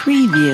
Preview.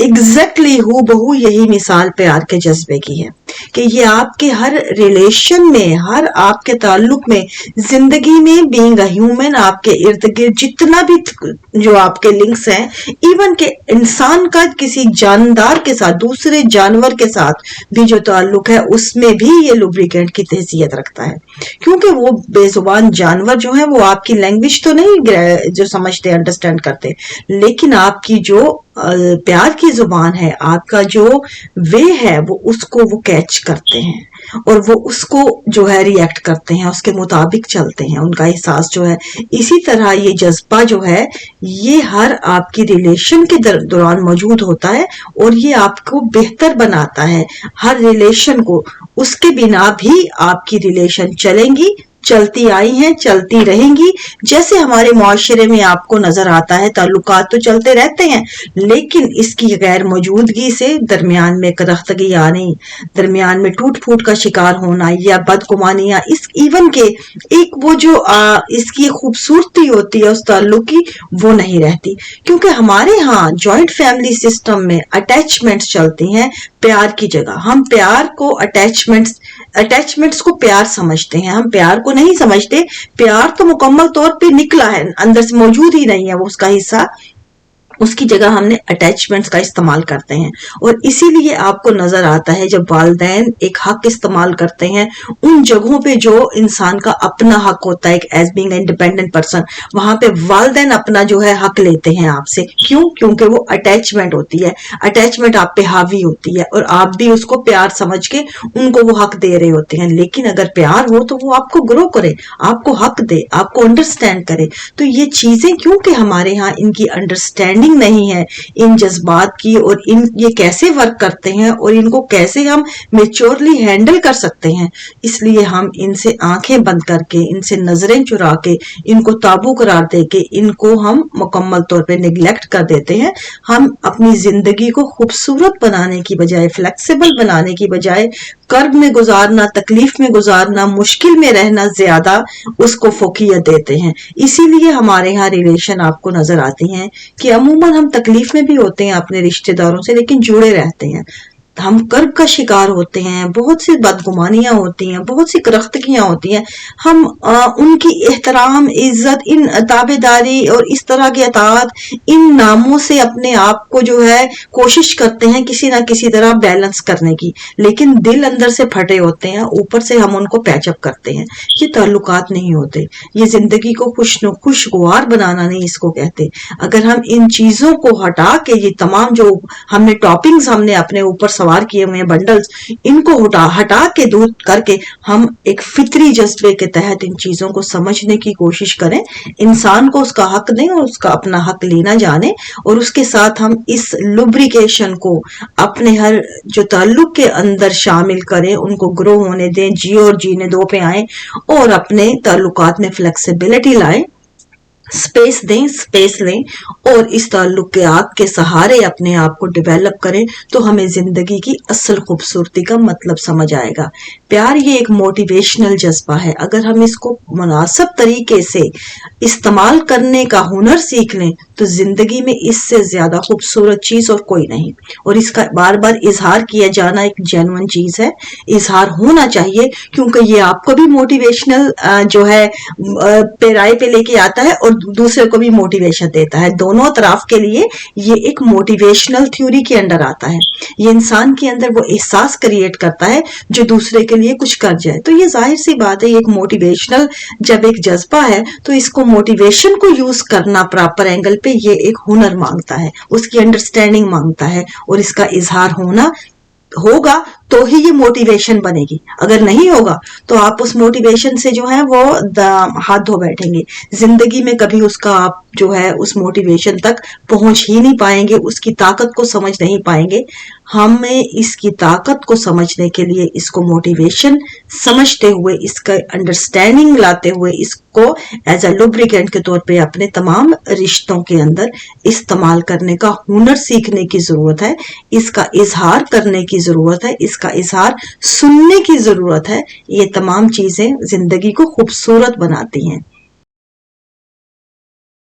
Exactly ہو بہو یہی مثال پیار کے جذبے کی ہے کہ یہ آپ کے ہر ریلیشن میں، ہر آپ کے تعلق میں، زندگی میں بینگ اے ہیومن، آپ کے ارد گرد جتنا بھی جو آپ کے لنکس ہیں، ایون کہ انسان کا کسی جاندار کے ساتھ، دوسرے جانور کے ساتھ بھی جو تعلق ہے، اس میں بھی یہ لوبریکینٹ کی حیثیت رکھتا ہے، کیونکہ وہ بے زبان جانور جو ہیں وہ آپ کی لینگویج تو نہیں جو سمجھتے انڈرسٹینڈ کرتے، لیکن آپ کی جو پیار کی زبان ہے، آپ کا جو وے ہے، وہ اس کو وہ کیچ کرتے ہیں اور وہ اس کو جو ہے ریئیکٹ کرتے ہیں، اس کے مطابق چلتے ہیں، ان کا احساس جو ہے۔ اسی طرح یہ جذبہ جو ہے یہ ہر آپ کی ریلیشن کے دوران موجود ہوتا ہے اور یہ آپ کو بہتر بناتا ہے ہر ریلیشن کو۔ اس کے بنا بھی آپ کی ریلیشن چلیں گی، چلتی آئی ہیں، چلتی رہیں گی۔ جیسے ہمارے معاشرے میں آپ کو نظر آتا ہے تعلقات تو چلتے رہتے ہیں، لیکن اس کی غیر موجودگی سے درمیان میں کرختگی آنی، درمیان میں ٹوٹ پھوٹ کا شکار ہونا یا بدگمانیاں، اس ایون کے ایک وہ جو اس کی خوبصورتی ہوتی ہے اس تعلق کی، وہ نہیں رہتی، کیونکہ ہمارے ہاں جوائنٹ فیملی سسٹم میں اٹیچمنٹس چلتی ہیں پیار کی جگہ۔ ہم پیار کو اٹیچمنٹس کو پیار سمجھتے ہیں، ہم پیار کو نہیں سمجھتے۔ پیار تو مکمل طور پہ نکلا ہے، اندر سے موجود ہی نہیں ہے وہ اس کا حصہ، اس کی جگہ ہم نے اٹیچمنٹس کا استعمال کرتے ہیں۔ اور اسی لیے آپ کو نظر آتا ہے جب والدین ایک حق استعمال کرتے ہیں ان جگہوں پہ جو انسان کا اپنا حق ہوتا ہے، ایک ایز بینگ انڈیپینڈنٹ پرسن، وہاں پہ والدین اپنا جو ہے حق لیتے ہیں آپ سے۔ کیوں؟ کیونکہ وہ اٹیچمنٹ ہوتی ہے، اٹیچمنٹ آپ پہ حاوی ہوتی ہے اور آپ بھی اس کو پیار سمجھ کے ان کو وہ حق دے رہے ہوتے ہیں۔ لیکن اگر پیار ہو تو وہ آپ کو گرو کرے، آپ کو حق دے، آپ کو انڈرسٹینڈ کرے۔ تو یہ چیزیں کیونکہ ہمارے ہاں ان کی انڈرسٹینڈنگ نہیں ہے ان جذبات کی، اور یہ کیسے ورک کرتے ہیں اور ان کو کیسے ہم میچورلی ہینڈل کر سکتے ہیں، اس لیے ہم ان سے آنکھیں بند کر کے، ان سے نظریں چرا کے، ان کو تابو قرار دے کے ان کو ہم مکمل طور پہ نیگلیکٹ کر دیتے ہیں۔ ہم اپنی زندگی کو خوبصورت بنانے کی بجائے، فلیکسیبل بنانے کی بجائے، کرب میں گزارنا، تکلیف میں گزارنا، مشکل میں رہنا زیادہ اس کو فوقیت دیتے ہیں۔ اسی لیے ہمارے ہاں ریلیشن آپ کو نظر آتی ہیں کہ عموماً ہم تکلیف میں بھی ہوتے ہیں اپنے رشتہ داروں سے، لیکن جڑے رہتے ہیں۔ ہم کرب کا شکار ہوتے ہیں، بہت سی بدگمانیاں ہوتی ہیں، بہت سی کرختگیاں ہوتی ہیں، ہم ان کی احترام، عزت، ان تابع داری اور اس طرح کی اطاعت، ان ناموں سے اپنے آپ کو جو ہے کوشش کرتے ہیں کسی نہ کسی طرح بیلنس کرنے کی، لیکن دل اندر سے پھٹے ہوتے ہیں، اوپر سے ہم ان کو پیچ اپ کرتے ہیں۔ یہ تعلقات نہیں ہوتے، یہ زندگی کو خوشگوار بنانا نہیں اس کو کہتے۔ اگر ہم ان چیزوں کو ہٹا کے، یہ تمام جو ہم نے ٹاپنگز ہم نے اپنے اوپر سوار کیے ہوئے ہیں، بنڈلز، ان کو ہٹا کے دور کر کے ہم ایک فطری جذبے کے تحت ان چیزوں کو سمجھنے کی کوشش کریں، انسان کو اس کا حق دیں اور اس کا اپنا حق لینا جانیں، اور اس کے ساتھ ہم اس لوبریکیشن کو اپنے ہر جو تعلق کے اندر شامل کریں، ان کو گرو ہونے دیں، جیو اور جینے دو پہ آئیں اور اپنے تعلقات میں فلیکسیبلٹی لائیں، سپیس دیں، سپیس لیں، اور اس تعلقات کے سہارے اپنے آپ کو ڈیولپ کریں، تو ہمیں زندگی کی اصل خوبصورتی کا مطلب سمجھ آئے گا۔ پیار یہ ایک موٹیویشنل جذبہ ہے، اگر ہم اس کو مناسب طریقے سے استعمال کرنے کا ہنر سیکھ لیں تو زندگی میں اس سے زیادہ خوبصورت چیز اور کوئی نہیں، اور اس کا بار بار اظہار کیا جانا ایک جینوئن چیز ہے، اظہار ہونا چاہیے، کیونکہ یہ آپ کو بھی موٹیویشنل جو ہے پیرائے پہ لے کے آتا ہے اور دوسرے کو بھی موٹیویشن دیتا ہے، دونوں طرف کے لیے یہ ایک موٹیویشنل تھیوری کے انڈر آتا ہے۔ یہ انسان کے اندر وہ احساس کریٹ کرتا ہے جو دوسرے کے لیے کچھ کر جائے، تو یہ ظاہر سی بات ہے، ایک موٹیویشنل جب ایک جذبہ ہے تو اس کو موٹیویشن کو یوز کرنا پراپر اینگل پہ یہ ایک ہنر مانگتا ہے، اس کی انڈرسٹینڈنگ مانگتا ہے، اور اس کا اظہار ہوگا تو ہی یہ موٹیویشن بنے گی۔ اگر نہیں ہوگا تو آپ اس موٹیویشن سے جو ہے وہ ہاتھ دھو بیٹھیں گے، زندگی میں کبھی اس کا آپ جو ہے اس موٹیویشن تک پہنچ ہی نہیں پائیں گے، اس کی طاقت کو سمجھ نہیں پائیں گے۔ ہمیں اس کی طاقت کو سمجھنے کے لیے اس کو موٹیویشن سمجھتے ہوئے، اس کا انڈرسٹینڈنگ لاتے ہوئے، اس کو ایز اے لوبریکینٹ کے طور پہ اپنے تمام رشتوں کے اندر استعمال کرنے کا ہنر سیکھنے کی ضرورت ہے، اس کا اظہار کرنے کی ضرورت ہے، اس کا اظہار سننے کی ضرورت ہے۔ یہ تمام چیزیں زندگی کو خوبصورت بناتی ہیں۔